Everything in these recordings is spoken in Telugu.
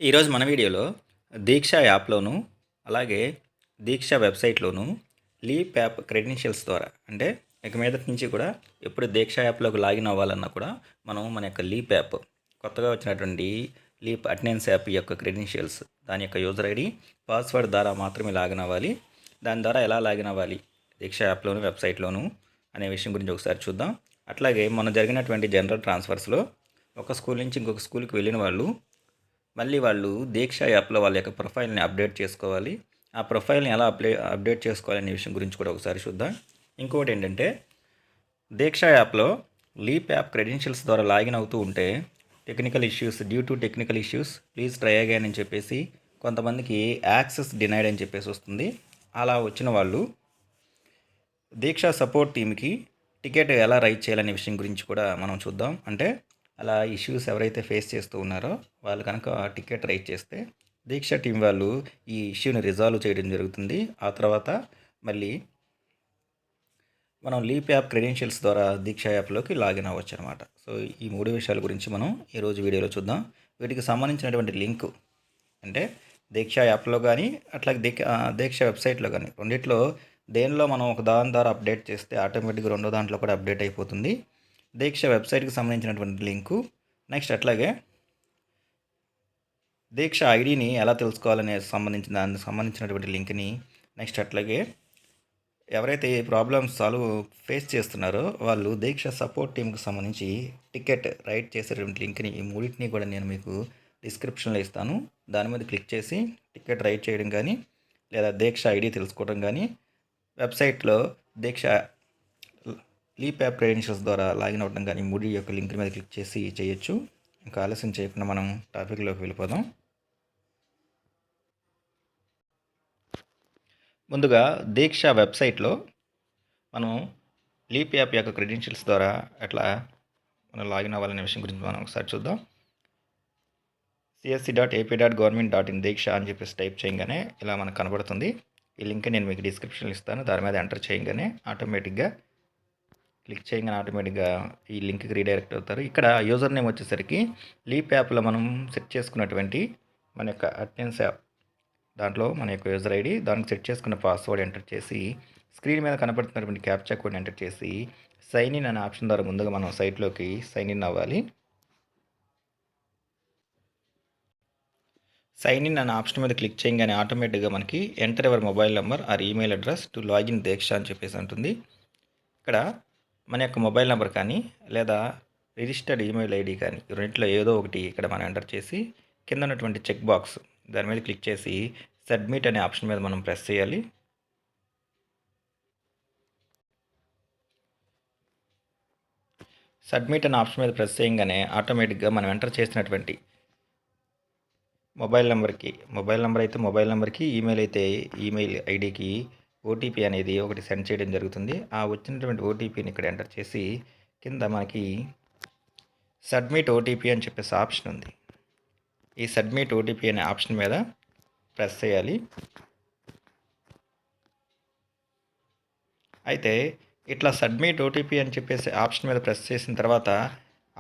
ఈరోజు మన వీడియోలో దీక్ష యాప్లోను అలాగే దీక్ష వెబ్సైట్లోను లీప్ యాప్ క్రెడెన్షియల్స్ ద్వారా అంటే ఇక మీదటి నుంచి కూడా ఎప్పుడు దీక్ష యాప్లోకి లాగిన్ అవ్వాలన్నా కూడా మనం మన యొక్క లీప్ యాప్ కొత్తగా వచ్చినటువంటి లీప్ అటెండెన్స్ యాప్ యొక్క క్రెడెన్షియల్స్ దాని యొక్క యూజర్ ఐడి పాస్వర్డ్ ద్వారా మాత్రమే లాగిన్ అవ్వాలి. దాని ద్వారా ఎలా లాగిన్ అవ్వాలి దీక్ష యాప్లోను వెబ్సైట్లోను అనే విషయం గురించి ఒకసారి చూద్దాం. అట్లాగే మొన్న జరిగినటువంటి జనరల్ ట్రాన్స్ఫర్స్లో ఒక స్కూల్ నుంచి ఇంకొక స్కూల్కి వెళ్ళిన వాళ్ళు మళ్ళీ వాళ్ళు దీక్ష యాప్లో వాళ్ళ యొక్క ప్రొఫైల్ని అప్డేట్ చేసుకోవాలి. ఆ ప్రొఫైల్ని ఎలా అప్డేట్ చేసుకోవాలనే విషయం గురించి కూడా ఒకసారి చూద్దాం. ఇంకోటి ఏంటంటే దీక్ష యాప్లో లీప్ యాప్ క్రెడెన్షియల్స్ ద్వారా లాగిన్ అవుతూ ఉంటే due to technical issues please try again అని చెప్పేసి కొంతమందికి యాక్సెస్ డినైడ్ అని చెప్పేసి వస్తుంది. అలా వచ్చిన వాళ్ళు దీక్ష సపోర్ట్ టీమ్కి టికెట్ ఎలా రైట్ చేయాలనే విషయం గురించి కూడా మనం చూద్దాం. అంటే అలా ఇష్యూస్ ఎవరైతే ఫేస్ చేస్తూ ఉన్నారో వాళ్ళు కనుక టికెట్ రైట్ చేస్తే దీక్ష టీం వాళ్ళు ఈ ఇష్యూని రిజాల్వ్ చేయడం జరుగుతుంది. ఆ తర్వాత మళ్ళీ మనం లీప్ యాప్ క్రెడెన్షియల్స్ ద్వారా దీక్ష యాప్లోకి లాగిన్ అవ్వచ్చు అనమాట. సో ఈ మూడు విషయాల గురించి మనం ఈరోజు వీడియోలో చూద్దాం. వీటికి సంబంధించినటువంటి లింక్ అంటే దీక్ష యాప్లో కానీ అట్లాగే దీక్ష వెబ్సైట్లో కానీ రెండిట్లో దేనిలో మనం ఒక దాని ద్వారా అప్డేట్ చేస్తే ఆటోమేటిక్గా రెండో దాంట్లో కూడా అప్డేట్ అయిపోతుంది. దీక్ష వెబ్సైట్కి సంబంధించినటువంటి లింకు, నెక్స్ట్ అట్లాగే దీక్ష ఐడిని ఎలా తెలుసుకోవాలనే దానికి సంబంధించినటువంటి లింక్ని, నెక్స్ట్ అట్లాగే ఎవరైతే ఈ ప్రాబ్లమ్స్ ఫేస్ చేస్తున్నారో వాళ్ళు దీక్ష సపోర్ట్ టీంకి సంబంధించి టికెట్ రైట్ చేసేటువంటి లింక్ని, ఈ మూడింటిని కూడా నేను మీకు డిస్క్రిప్షన్లో ఇస్తాను. దాని మీద క్లిక్ చేసి టికెట్ రైట్ చేయడం కానీ లేదా దీక్ష ఐడి తెలుసుకోవడం కానీ వెబ్సైట్లో దీక్ష లీప్ యాప్ క్రెడెన్షియల్స్ ద్వారా లాగిన్ అవ్వడం కానీ మూడి యొక్క లింక్ మీద క్లిక్ చేసి చేయొచ్చు. ఇంకా ఆలస్యం చేయకుండా మనం టాపిక్లోకి వెళ్ళిపోదాం. ముందుగా దీక్ష వెబ్సైట్లో మనం లీప్ యాప్ యొక్క క్రెడెన్షియల్స్ ద్వారా ఎట్లా మనం లాగిన్ అవ్వాలనే విషయం గురించి మనం ఒకసారి చూద్దాం. csc.ap.government.in దీక్ష అని చెప్పేసి టైప్ చేయగానే ఇలా మనకు కనబడుతుంది. ఈ లింక్ నేను మీకు డిస్క్రిప్షన్లో ఇస్తాను. దాని మీద ఎంటర్ చేయగానే ఆటోమేటిక్గా ఈ లింక్కి రీడైరెక్ట్ అవుతారు. ఇక్కడ యూజర్ నేమ్ వచ్చేసరికి లీప్ యాప్లో మనం సెట్ చేసుకున్నటువంటి మన యొక్క అటెండెన్స్ యాప్ దాంట్లో మన యొక్క యూజర్ ఐడి, దానికి సెట్ చేసుకున్న పాస్వర్డ్ ఎంటర్ చేసి స్క్రీన్ మీద కనపడుతున్నటువంటి క్యాప్చా కోడ్ ఎంటర్ చేసి సైన్ ఇన్ అనే ఆప్షన్ ద్వారా ముందుగా మనం సైట్లోకి సైన్ ఇన్ అవ్వాలి. సైన్ ఇన్ అనే ఆప్షన్ మీద క్లిక్ చేయగానే ఆటోమేటిక్గా మనకి enter your mobile number or email address to login Diksha అని చెప్పేసి ఉంటుంది. ఇక్కడ మన యొక్క మొబైల్ నెంబర్ కానీ లేదా రిజిస్టర్డ్ ఈమెయిల్ ఐడి కానీ రెండింటిలో ఏదో ఒకటి ఇక్కడ మనం ఎంటర్ చేసి కింద ఉన్నటువంటి చెక్ బాక్స్ దాని మీద క్లిక్ చేసి సబ్మిట్ అనే ఆప్షన్ మీద మనం ప్రెస్ చేయాలి. సబ్మిట్ అనే ఆప్షన్ మీద ప్రెస్ చేయగానే ఆటోమేటిక్గా మనం ఎంటర్ చేసినటువంటి మొబైల్ నెంబర్కి ఈమెయిల్ అయితే ఈమెయిల్ ఐడికి ఓటీపీ అనేది ఒకటి సెండ్ చేయడం జరుగుతుంది. ఆ వచ్చినటువంటి ఓటీపీని ఇక్కడ ఎంటర్ చేసి కింద మనకి సబ్మిట్ ఓటీపీ అని చెప్పేసి ఆప్షన్ ఉంది. ఈ సబ్మిట్ ఓటీపీ అనే ఆప్షన్ మీద ప్రెస్ చేయాలి. అయితే ఇట్లా సబ్మిట్ ఓటీపీ అని చెప్పేసి ఆప్షన్ మీద ప్రెస్ చేసిన తర్వాత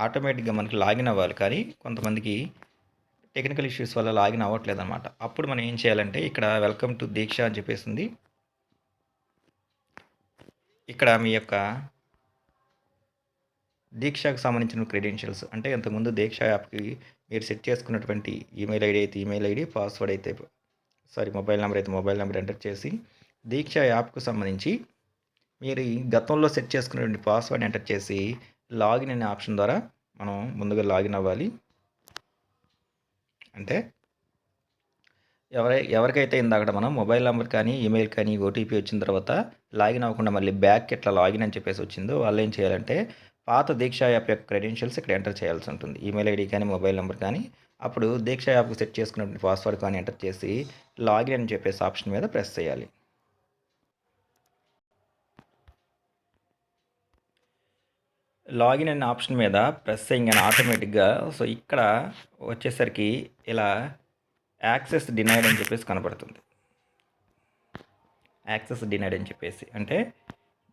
ఆటోమేటిక్గా మనకి లాగిన్ అవ్వాలి. కానీ కొంతమందికి టెక్నికల్ ఇష్యూస్ వల్ల లాగిన్ అవ్వట్లేదు అనమాట. అప్పుడు మనం ఏం చేయాలంటే ఇక్కడ వెల్కమ్ టు దీక్ష అని చెప్పేసి ఉంది. ఇక్కడ మీ యొక్క దీక్షకు సంబంధించిన క్రెడెన్షియల్స్ అంటే ఇంతకుముందు దీక్ష యాప్కి మీరు సెట్ చేసుకున్నటువంటి ఈమెయిల్ ఐడి అయితే ఈమెయిల్ ఐడి, పాస్వర్డ్ అయితే మొబైల్ నెంబర్ అయితే మొబైల్ నెంబర్ ఎంటర్ చేసి దీక్ష యాప్కు సంబంధించి మీరు గతంలో సెట్ చేసుకున్నటువంటి పాస్వర్డ్ ఎంటర్ చేసి లాగిన్ అనే ఆప్షన్ ద్వారా మనం ముందుగా లాగిన్ అవ్వాలి. అంటే ఎవరికైతే ఇందాక మనం మొబైల్ నెంబర్ కానీ ఈమెయిల్ కానీ ఓటీపీ వచ్చిన తర్వాత లాగిన్ అవ్వకుండా మళ్ళీ బ్యాక్ ఇట్లా లాగిన్ అని చెప్పేసి వచ్చిందో వాళ్ళు ఏం చేయాలంటే పాత దీక్ష యాప్ యొక్క క్రెడెన్షియల్స్ ఇక్కడ ఎంటర్ చేయాల్సి ఉంటుంది. ఈమెయిల్ ఐడి కానీ మొబైల్ నెంబర్ కానీ అప్పుడు దీక్ష యాప్కి సెట్ చేసుకున్నటువంటి పాస్వర్డ్ కానీ ఎంటర్ చేసి లాగిన్ అని చెప్పేసి ఆప్షన్ మీద ప్రెస్ చేయాలి. లాగిన్ అనే ఆప్షన్ మీద ప్రెస్ చేయగానే ఆటోమేటిక్గా ఇక్కడ వచ్చేసరికి ఇలా యాక్సెస్ డినైడ్ అని చెప్పేసి కనబడుతుంది. యాక్సెస్ డినైడ్ అని చెప్పేసి అంటే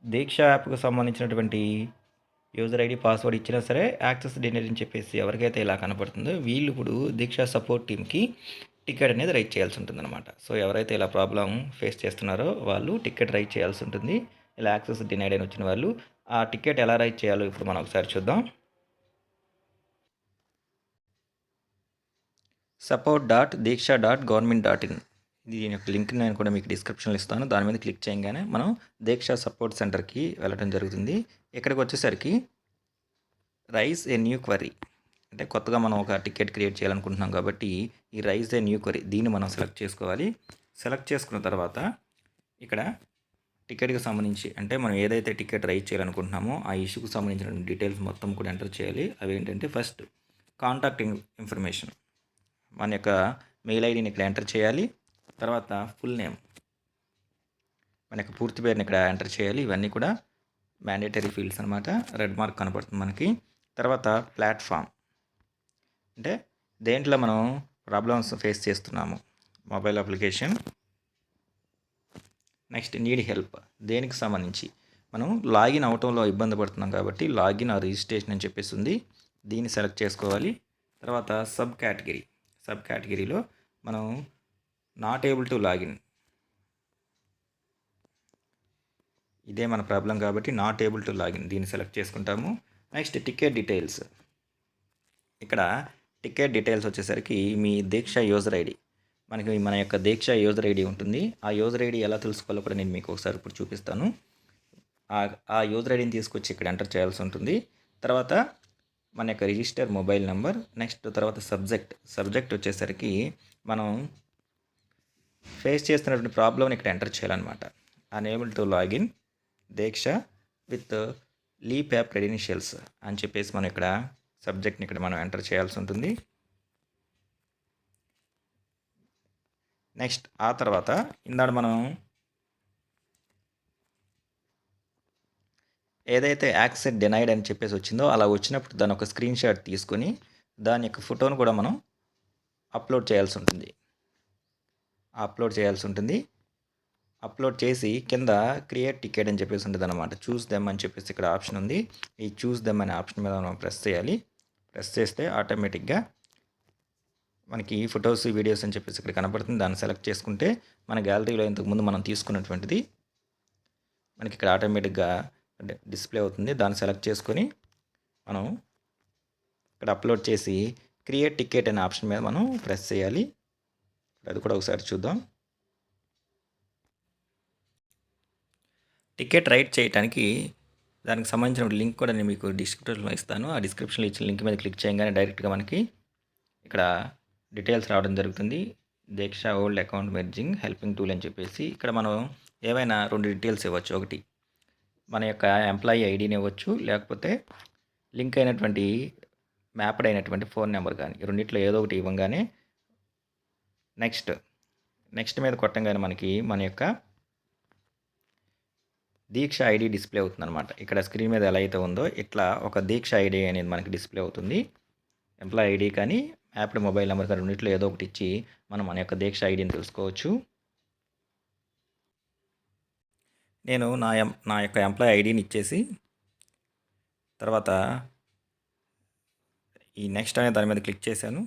దీక్ష యాప్కు సంబంధించినటువంటి యూజర్ ఐడి పాస్వర్డ్ ఇచ్చినా సరే యాక్సెస్ డినైడ్ అని చెప్పేసి ఎవరికైతే ఇలా కనపడుతుందో వీళ్ళు ఇప్పుడు దీక్ష సపోర్ట్ టీమ్కి టికెట్ అనేది రైట్ చేయాల్సి ఉంటుందన్నమాట. సో ఎవరైతే ఇలా ప్రాబ్లం ఫేస్ చేస్తున్నారో వాళ్ళు టికెట్ రైట్ చేయాల్సి ఉంటుంది. ఇలా యాక్సెస్ డినైడ్ అని వచ్చిన వాళ్ళు ఆ టికెట్ ఎలా రైట్ చేయాలో ఇప్పుడు మనం ఒకసారి చూద్దాం. support.diksha.government.in దీని యొక్క లింక్ నేను కూడా మీకు డిస్క్రిప్షన్లో ఇస్తాను. దాని మీద క్లిక్ చేయగానే మనం దీక్ష సపోర్ట్ సెంటర్కి వెళ్ళడం జరుగుతుంది. ఇక్కడికి వచ్చేసరికి రైజ్ ఏ న్యూ క్వరీ అంటే కొత్తగా మనం ఒక టికెట్ క్రియేట్ చేయాలనుకుంటున్నాం కాబట్టి ఈ రైజ్ ఏ న్యూ క్వరీ దీన్ని మనం సెలెక్ట్ చేసుకోవాలి. సెలెక్ట్ చేసుకున్న తర్వాత ఇక్కడ టికెట్కి సంబంధించి అంటే మనం ఏదైతే టికెట్ రైజ్ చేయాలనుకుంటున్నామో ఆ ఇష్యూకి సంబంధించిన డీటెయిల్స్ మొత్తం కూడా ఎంటర్ చేయాలి. అవి ఏంటంటే ఫస్ట్ కాంటాక్ట్ ఇన్ఫర్మేషన్ మన యొక్క మెయిల్ ఐడిని ఇక్కడ ఎంటర్ చేయాలి. తర్వాత ఫుల్ నేమ్ మన యొక్క పూర్తి పేరుని ఇక్కడ ఎంటర్ చేయాలి. ఇవన్నీ కూడా మ్యాండేటరీ ఫీల్డ్స్ అనమాట. రెడ్ మార్క్ కనపడుతుంది మనకి. తర్వాత ప్లాట్ఫామ్ అంటే దేంట్లో మనం ప్రాబ్లమ్స్ ఫేస్ చేస్తున్నాము, mobile application. Next need help దేనికి సంబంధించి మనం లాగిన్ అవటంలో ఇబ్బంది పడుతున్నాం కాబట్టి లాగిన్ ఆ రిజిస్ట్రేషన్ అని చెప్పేసి ఉంది. దీన్ని సెలెక్ట్ చేసుకోవాలి. తర్వాత సబ్ కేటగిరీలో మనం నాట్ ఏబుల్ టు లాగిన్ ఇదే మన ప్రాబ్లం కాబట్టి నాట్ ఏబుల్ టు లాగిన్ దీన్ని సెలెక్ట్ చేసుకుంటాము. నెక్స్ట్ టికెట్ డీటెయిల్స్ ఇక్కడ టికెట్ డీటెయిల్స్ వచ్చేసరికి మీ దీక్ష యూజర్ ఐడి మనకి మన యొక్క దీక్ష యూజర్ ఐడి ఉంటుంది. ఆ యూజర్ ఐడి ఎలా తెలుసుకోవాలో కూడా నేను మీకు ఒకసారి ఇప్పుడు చూపిస్తాను. ఆ యూజర్ ఐడిని తీసుకొచ్చి ఇక్కడ ఎంటర్ చేయాల్సి ఉంటుంది. తర్వాత మన యొక్క రిజిస్టర్ మొబైల్ నెంబర్. నెక్స్ట్ తర్వాత సబ్జెక్ట్ వచ్చేసరికి మనం ఫేస్ చేస్తున్నటువంటి ప్రాబ్లమ్ని ఇక్కడ ఎంటర్ చేయాలన్నమాట. Unable to login Diksha with leap app credentials అని చెప్పేసి మనం ఇక్కడ సబ్జెక్ట్ని ఇక్కడ మనం ఎంటర్ చేయాల్సి ఉంటుంది. నెక్స్ట్ ఆ తర్వాత ఇందాక మనం ఏదైతే యాక్సెస్ డినైడ్ అని చెప్పేసి వచ్చిందో అలా వచ్చినప్పుడు దాని ఒక స్క్రీన్ షాట్ తీసుకొని దాని యొక్క ఫోటోను కూడా మనం అప్లోడ్ చేయాల్సి ఉంటుంది. అప్లోడ్ చేసి కింద క్రియేట్ టికెట్ అని చెప్పేసి ఉంటుంది అనమాట. చూస్ దెమ్ అని చెప్పేసి ఇక్కడ ఆప్షన్ ఉంది. ఈ చూస్ దెమ్ అనే ఆప్షన్ మీద మనం ప్రెస్ చేయాలి. ప్రెస్ చేస్తే ఆటోమేటిక్గా మనకి ఫొటోస్ వీడియోస్ అని చెప్పేసి ఇక్కడ కనపడుతుంది. దాన్ని సెలెక్ట్ చేసుకుంటే మన గ్యాలరీలో ఇంతకుముందు మనం తీసుకున్నటువంటిది మనకి ఇక్కడ ఆటోమేటిక్గా డిస్ప్లే అవుతుంది. దాన్ని సెలెక్ట్ చేసుకొని మనం ఇక్కడ అప్లోడ్ చేసి క్రియేట్ టికెట్ అనే ఆప్షన్ మీద మనం ప్రెస్ చేయాలి. అది కూడా ఒకసారి చూద్దాం. టికెట్ రైట్ చేయడానికి దానికి సంబంధించిన లింక్ కూడా నేను మీకు డిస్క్రిప్షన్లో ఇస్తాను. ఆ డిస్క్రిప్షన్లో ఇచ్చిన లింక్ మీద క్లిక్ చేయగానే డైరెక్ట్గా మనకి ఇక్కడ డీటెయిల్స్ రావడం జరుగుతుంది. Diksha old account merging helping tool అని చెప్పేసి ఇక్కడ మనం ఏవైనా 2 డీటెయిల్స్ ఇవ్వచ్చు. ఒకటి మన యొక్క ఎంప్లాయీ ఐడిని ఇవ్వచ్చు, లేకపోతే లింక్ అయినటువంటి మ్యాప్డ్ అయినటువంటి ఫోన్ నెంబర్ కానీ రెండిట్లో ఏదో ఒకటి ఇవ్వగానే నెక్స్ట్ మీద కొట్టంగానే మనకి మన యొక్క దీక్ష ఐడి డిస్ప్లే అవుతుంది అనమాట. ఇక్కడ స్క్రీన్ మీద ఎలా అయితే ఉందో ఇట్లా ఒక దీక్ష ఐడి అనేది మనకి డిస్ప్లే అవుతుంది. ఎంప్లాయీ ఐడి కానీ మ్యాప్డ్ మొబైల్ నెంబర్ కానీ రెండిట్లో ఏదో ఒకటి ఇచ్చి మనం మన యొక్క దీక్ష ఐడిని తెలుసుకోవచ్చు. నేను నా యొక్క ఎంప్లాయీ ఐడిని ఇచ్చేసి తర్వాత ఈ నెక్స్ట్ అనే దాని మీద క్లిక్ చేశాను.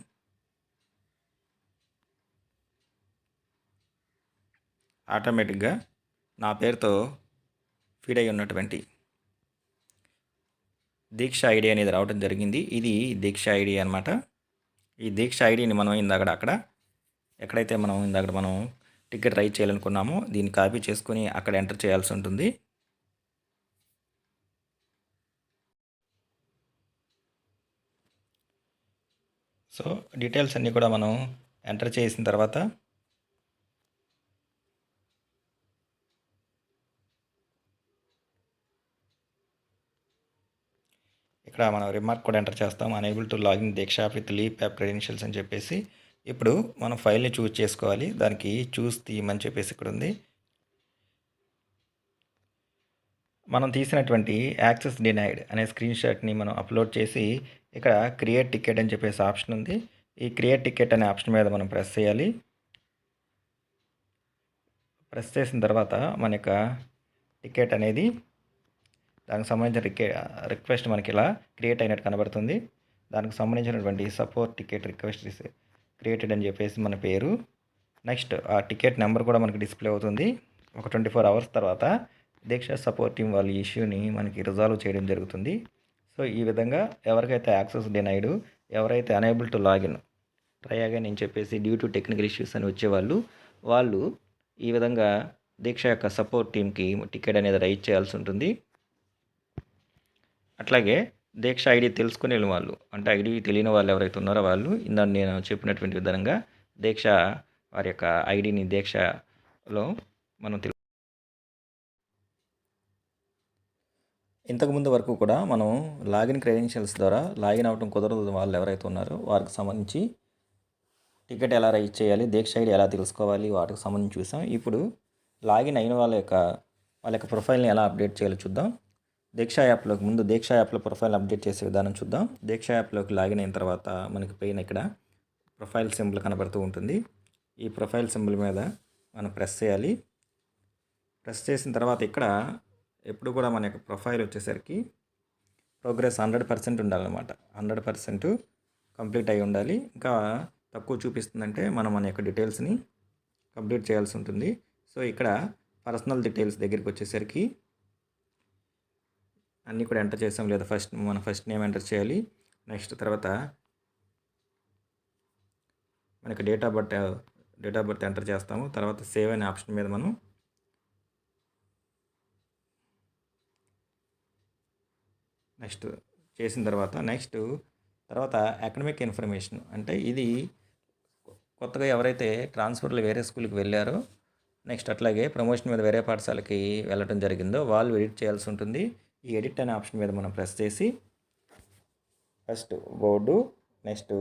ఆటోమేటిక్గా నా పేరుతో ఫీడ్ అయి ఉన్నటువంటి దీక్ష ఐడి అనేది రావడం జరిగింది. ఇది దీక్ష ఐడి అనమాట. ఈ దీక్ష ఐడిని మనం ఎక్కడైతే మనం టికెట్ రైట్ చేయాలనుకున్నామో దీన్ని కాపీ చేసుకొని అక్కడ ఎంటర్ చేయాల్సి ఉంటుంది. సో డీటెయిల్స్ అన్నీ కూడా మనం ఎంటర్ చేసిన తర్వాత ఇక్కడ మనం రిమార్క్ కూడా ఎంటర్ చేస్తాం. Unable to login Diksha with leap app credentials అని చెప్పేసి. ఇప్పుడు మనం ఫైల్ని చూస్ చేసుకోవాలి. దానికి చూస్ థీమ్ అని చెప్పేసి ఇక్కడ ఉంది. మనం తీసినటువంటి యాక్సెస్ డినైడ్ అనే స్క్రీన్ షాట్ని మనం అప్లోడ్ చేసి ఇక్కడ క్రియేట్ టికెట్ అని చెప్పేసి ఆప్షన్ ఉంది. ఈ క్రియేట్ టికెట్ అనే ఆప్షన్ మీద మనం ప్రెస్ చేయాలి. ప్రెస్ చేసిన తర్వాత మన యొక్క టికెట్ అనేది దానికి సంబంధించిన రిక్వెస్ట్ మనకి ఇలా క్రియేట్ అయినట్టు కనబడుతుంది. దానికి సంబంధించినటువంటి సపోర్ట్ టికెట్ రిక్వెస్ట్ క్రియేటెడ్ అని చెప్పేసి మన పేరు. నెక్స్ట్ ఆ టికెట్ నెంబర్ కూడా మనకి డిస్ప్లే అవుతుంది. ఒక 24 అవర్స్ తర్వాత దీక్ష సపోర్ట్ టీం వాళ్ళ ఇష్యూని మనకి రిజాల్వ్ చేయడం జరుగుతుంది. సో ఈ విధంగా ఎవరికైతే యాక్సెస్ డినైడ్, ఎవరైతే unable to login, try again అని చెప్పేసి డ్యూ టు టెక్నికల్ ఇష్యూస్ అని వచ్చేవాళ్ళు, వాళ్ళు ఈ విధంగా దీక్ష యొక్క సపోర్ట్ టీంకి టికెట్ అనేది రైజ్ చేయాల్సి ఉంటుంది. అట్లాగే దీక్ష ఐడి తెలుసుకునే వాళ్ళు, అంటే ఐడి తెలియని వాళ్ళు ఎవరైతే ఉన్నారో వాళ్ళు ఇందాక నేను చెప్పినటువంటి విధంగా దీక్ష వారి యొక్క ఐడిని దీక్షలో మనం ఇంతకుముందు వరకు కూడా మనం లాగిన్ క్రెడెన్షియల్స్ ద్వారా లాగిన్ అవ్వడం కుదరదు వాళ్ళు ఎవరైతే ఉన్నారో వారికి సంబంధించి టికెట్ ఎలా రైజ్ చేయాలి, దీక్ష ఐడి ఎలా తెలుసుకోవాలి, వాటికి సంబంధించి చూసాం. ఇప్పుడు లాగిన్ అయిన వాళ్ళ యొక్క ప్రొఫైల్ని ఎలా అప్డేట్ చేయాలో చూద్దాం. దీక్ష యాప్లో ప్రొఫైల్ అప్డేట్ చేసే విధానం చూద్దాం. దీక్ష యాప్లోకి లాగిన్ అయిన తర్వాత మనకి పైన ఇక్కడ ప్రొఫైల్ సింబల్ కనబడుతూ ఉంటుంది. ఈ ప్రొఫైల్ సింబల్ మీద మనం ప్రెస్ చేయాలి. ప్రెస్ చేసిన తర్వాత ఇక్కడ ఎప్పుడు కూడా మన యొక్క ప్రొఫైల్ వచ్చేసరికి ప్రోగ్రెస్ 100% ఉండాలన్నమాట. 100% కంప్లీట్ అయి ఉండాలి. ఇంకా తక్కువ చూపిస్తుందంటే మనం మన యొక్క డీటెయిల్స్ని కంప్లీట్ చేయాల్సి ఉంటుంది. సో ఇక్కడ పర్సనల్ డీటెయిల్స్ దగ్గరికి వచ్చేసరికి అన్నీ కూడా ఎంటర్ చేసాం లేదా మన ఫస్ట్ నేమ్ ఎంటర్ చేయాలి. నెక్స్ట్ తర్వాత మనకి డేట్ ఆఫ్ బర్త్ ఎంటర్ చేస్తాము. తర్వాత సేవ్ అనే ఆప్షన్ మీద మనం నెక్స్ట్ చేసిన తర్వాత అకాడమిక్ ఇన్ఫర్మేషన్, అంటే ఇది కొత్తగా ఎవరైతే ట్రాన్స్ఫర్లో వేరే స్కూల్కి వెళ్ళారో, నెక్స్ట్ అట్లాగే ప్రమోషన్ మీద వేరే పాఠశాలకి వెళ్ళడం జరిగిందో వాళ్ళు ఎడిట్ చేయాల్సి ఉంటుంది. ఈ ఎడిట్ అనే ఆప్షన్ మీద మనం ప్రెస్ చేసి first board, next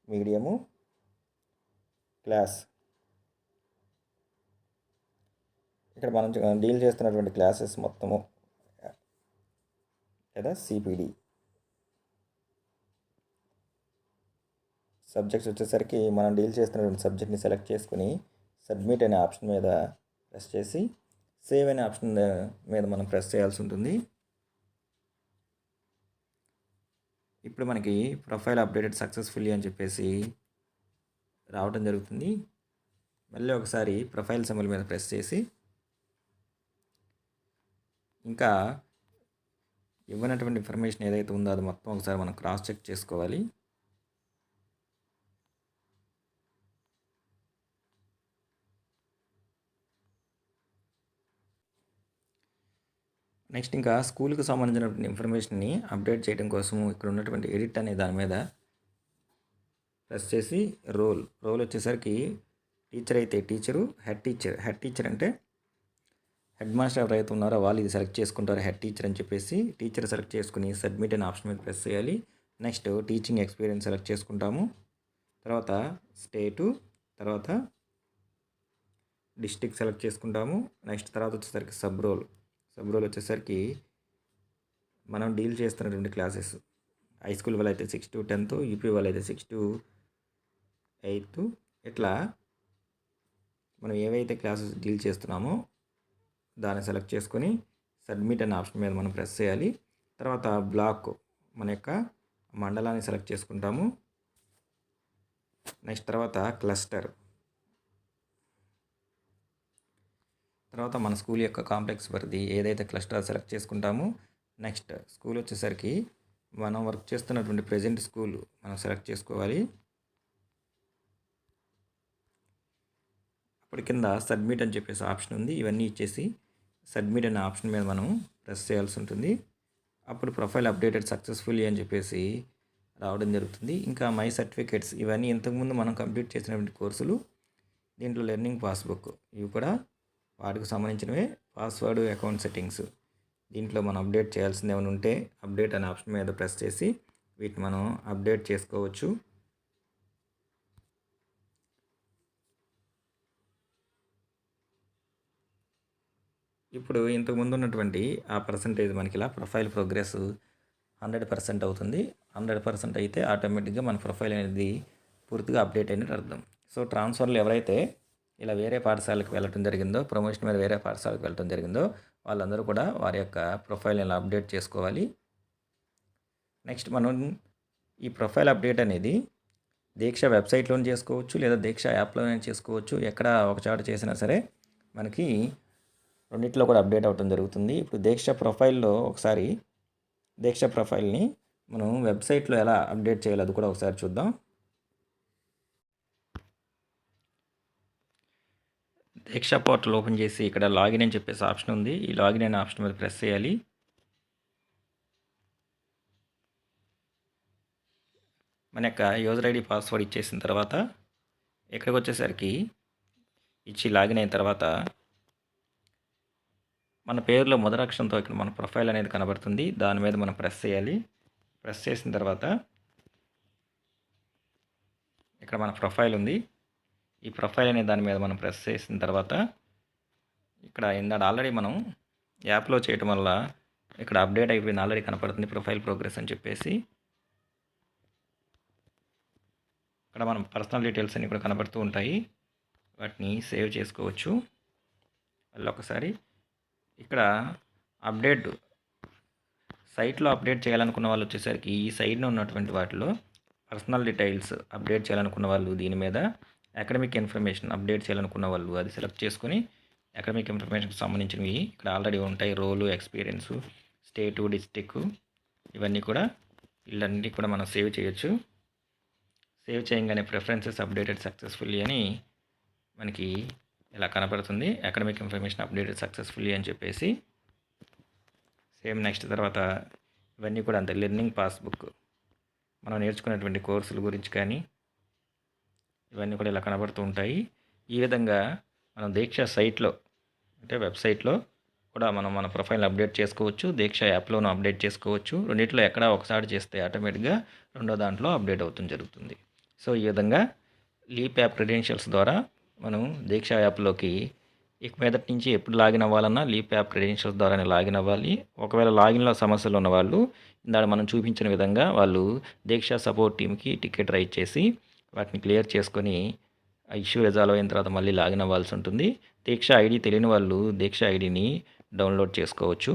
medium, class, ఇక్కడ మనం డీల్ చేస్తున్నటువంటి క్లాసెస్ మొత్తము లేదా సిపిడి సబ్జెక్ట్స్ వచ్చేసరికి మనం డీల్ చేస్తున్నటువంటి సబ్జెక్ట్ని సెలెక్ట్ చేసుకుని సబ్మిట్ అనే ఆప్షన్ మీద ప్రెస్ చేసి సేవ్ అనే ఆప్షన్ మీద మనం ప్రెస్ చేయాల్సి ఉంటుంది. ఇప్పుడు మనకి ప్రొఫైల్ అప్డేటెడ్ సక్సెస్ఫుల్లీ అని చెప్పేసి రావడం జరుగుతుంది. మళ్ళీ ఒకసారి ప్రొఫైల్ సింబల్ మీద ప్రెస్ చేసి ఇంకా ఇవ్వనటువంటి ఇన్ఫర్మేషన్ ఏదైతే ఉందో అది మొత్తం ఒకసారి మనం క్రాస్ చెక్ చేసుకోవాలి. నెక్స్ట్ ఇంకా స్కూల్కి సంబంధించినటువంటి ఇన్ఫర్మేషన్ని అప్డేట్ చేయడం కోసము ఇక్కడ ఉన్నటువంటి ఎడిట్ అనే దాని మీద ప్రెస్ చేసి రోల్ వచ్చేసరికి టీచర్ అయితే టీచరు, హెడ్ టీచర్ అంటే హెడ్ మాస్టర్ ఎవరైతే ఉన్నారో వాళ్ళు ఇది సెలెక్ట్ చేసుకుంటారు. హెడ్ టీచర్ అని చెప్పేసి టీచర్ సెలెక్ట్ చేసుకుని సబ్మిట్ అనే ఆప్షన్ మీద ప్రెస్ చేయాలి. నెక్స్ట్ టీచింగ్ ఎక్స్పీరియన్స్ సెలెక్ట్ చేసుకుంటాము. తర్వాత స్టేటు, తర్వాత డిస్ట్రిక్ట్ సెలెక్ట్ చేసుకుంటాము. నెక్స్ట్ తర్వాత వచ్చేసరికి సబ్ రోల్ వచ్చేసరికి మనం డీల్ చేస్తున్నటువంటి క్లాసెస్ హై స్కూల్ వాళ్ళు అయితే 6 to 10th, యూపీ వాళ్ళు అయితే 6 to 8th, ఇట్లా మనం ఏవైతే క్లాసెస్ డీల్ చేస్తున్నామో దాన్ని సెలెక్ట్ చేసుకొని సబ్మిట్ అనే ఆప్షన్ మీద మనం ప్రెస్ చేయాలి. తర్వాత బ్లాక్ మన యొక్క మండలాన్ని సెలెక్ట్ చేసుకుంటాము. నెక్స్ట్ తర్వాత క్లస్టర్, తర్వాత మన స్కూల్ యొక్క కాంప్లెక్స్ పరిధి ఏదైతే క్లస్టర్ సెలెక్ట్ చేసుకుంటామో. నెక్స్ట్ స్కూల్ వచ్చేసరికి మనం వర్క్ చేస్తున్నటువంటి ప్రెజెంట్ స్కూల్ మనం సెలెక్ట్ చేసుకోవాలి. అప్పుడు కింద సబ్మిట్ అని చెప్పేసి ఆప్షన్ ఉంది. ఇవన్నీ ఇచ్చేసి సబ్మిట్ అనే ఆప్షన్ మీద మనం ప్రెస్ చేయాల్సి ఉంటుంది. అప్పుడు ప్రొఫైల్ అప్డేటెడ్ సక్సెస్ఫుల్లీ అని చెప్పేసి రావడం జరుగుతుంది. ఇంకా మై సర్టిఫికేట్స్, ఇవన్నీ ఇంతకుముందు మనం కంప్లీట్ చేసినటువంటి కోర్సులు. దీంట్లో లెర్నింగ్ పాస్బుక్, ఇవి కూడా వాటికి సంబంధించినవే. పాస్వర్డ్, అకౌంట్ సెట్టింగ్స్, దీంట్లో మనం అప్డేట్ చేయాల్సింది ఏమైనా ఉంటే అప్డేట్ అనే ఆప్షన్ మీద ప్రెస్ చేసి వీటిని మనం అప్డేట్ చేసుకోవచ్చు. ఇప్పుడు ఇంతకుముందు ఉన్నటువంటి ఆ పర్సంటేజ్ మనకి ఇలా ప్రొఫైల్ ప్రోగ్రెస్ 100% అవుతుంది. 100% అయితే ఆటోమేటిక్గా మన ప్రొఫైల్ అనేది పూర్తిగా అప్డేట్ అయినట్టు అర్థం. సో ట్రాన్స్ఫర్లు ఎవరైతే ఇలా వేరే పాఠశాలకు వెళ్ళటం జరిగిందో, ప్రమోషన్ మీద వేరే పాఠశాలకు వెళ్ళటం జరిగిందో వాళ్ళందరూ కూడా వారి యొక్క ప్రొఫైల్‌ని ఇలా అప్డేట్ చేసుకోవాలి. నెక్స్ట్ మనం ఈ ప్రొఫైల్ అప్డేట్ అనేది దీక్ష వెబ్సైట్‌లోనే చేసుకోవచ్చు, లేదా దీక్ష యాప్‌లోనే చేసుకోవచ్చు. ఎక్కడ ఒక చోట చేసినా సరే మనకి రెండిట్లో కూడా అప్డేట్ అవ్వటం జరుగుతుంది. ఇప్పుడు దీక్ష ప్రొఫైల్‌లో ఒకసారి దీక్ష ప్రొఫైల్‌ని మనం వెబ్సైట్లో ఎలా అప్డేట్ చేయాలో అది కూడా ఒకసారి చూద్దాం. దీక్ష పోర్టల్ ఓపెన్ చేసి ఇక్కడ లాగిన్ అని చెప్పేసి ఆప్షన్ ఉంది. ఈ లాగిన్ అనే ఆప్షన్ మీద ప్రెస్ చేయాలి. మన యొక్క యూజర్ ఐడి పాస్వర్డ్ ఇచ్చేసిన తర్వాత ఇక్కడికి వచ్చేసరికి ఇచ్చి లాగిన్ అయిన తర్వాత మన పేరులో మొదటి అక్షరంతో ఇక్కడ మన ప్రొఫైల్ అనేది కనబడుతుంది. దాని మీద మనం ప్రెస్ చేయాలి. ప్రెస్ చేసిన తర్వాత ఇక్కడ మన ప్రొఫైల్ ఉంది. ఈ ప్రొఫైల్ అనే దాని మీద మనం ప్రెస్ చేసిన తర్వాత ఇక్కడ ఇందాక ఆల్రెడీ మనం యాప్లో చేయటం వల్ల ఇక్కడ అప్డేట్ అయిపోయింది, ఆల్రెడీ కనపడుతుంది ప్రొఫైల్ ప్రోగ్రెస్ అని చెప్పేసి. ఇక్కడ మనం పర్సనల్ డీటెయిల్స్ అన్ని కూడా కనబడుతూ ఉంటాయి, వాటిని సేవ్ చేసుకోవచ్చు. మళ్ళీ ఒకసారి ఇక్కడ అప్డేట్ సైట్లో అప్డేట్ చేయాలనుకున్న వాళ్ళు వచ్చేసరికి ఈ సైడ్లో ఉన్నటువంటి వాటిలో పర్సనల్ డీటెయిల్స్ అప్డేట్ చేయాలనుకున్న వాళ్ళు దీని మీద, అకాడమిక్ ఇన్ఫర్మేషన్ అప్డేట్ చేయాలనుకున్న వాళ్ళు అది సెలెక్ట్ చేసుకొని అకాడమిక్ ఇన్ఫర్మేషన్కి సంబంధించినవి ఇక్కడ ఆల్రెడీ ఉంటాయి. రోలు, ఎక్స్పీరియన్సు, స్టేటు, డిస్టిక్ ఇవన్నీ కూడా వీళ్ళన్నీ కూడా మనం సేవ్ చేయొచ్చు. సేవ్ చేయగానే ప్రిఫరెన్సెస్ అప్డేటెడ్ సక్సెస్ఫుల్లీ అని మనకి ఇలా కనపడుతుంది. అకాడమిక్ ఇన్ఫర్మేషన్ అప్డేటెడ్ సక్సెస్ఫుల్లీ అని చెప్పేసి. సేమ్ నెక్స్ట్ తర్వాత ఇవన్నీ కూడా అంతే, లెర్నింగ్ పాస్బుక్ మనం నేర్చుకున్నటువంటి కోర్సుల గురించి కానీ ఇవన్నీ కూడా ఇలా కనబడుతూ ఉంటాయి. ఈ విధంగా మనం దీక్ష సైట్లో అంటే వెబ్సైట్లో కూడా మనం మన ప్రొఫైల్ అప్డేట్ చేసుకోవచ్చు. దీక్ష యాప్లోనూ అప్డేట్ చేసుకోవచ్చు. రెండిట్లో ఎక్కడ ఒకసారి చేస్తే ఆటోమేటిక్గా రెండో దాంట్లో అప్డేట్ అవుతుంది జరుగుతుంది. సో ఈ విధంగా లీప్ యాప్ క్రెడెన్షియల్స్ ద్వారా మనం దీక్ష యాప్లోకి ఇక మీదటి నుంచి ఎప్పుడు లాగిన్ అవ్వాలన్నా లీప్ యాప్ క్రెడెన్షియల్స్ ద్వారానే లాగిన్ అవ్వాలి. ఒకవేళ లాగిన్లో సమస్యలు ఉన్న వాళ్ళు ఇందాక మనం చూపించిన విధంగా వాళ్ళు దీక్ష సపోర్ట్ టీమ్కి టికెట్ రైట్ చేసి వాటిని క్లియర్ చేసుకొని ఆ ఇష్యూ రిజాల్వ్ అయిన తర్వాత మళ్ళీ లాగిన్ అవ్వాల్సి ఉంటుంది. దీక్ష ఐడి తెలియని వాళ్ళు దీక్ష ఐడిని డౌన్లోడ్ చేసుకోవచ్చు.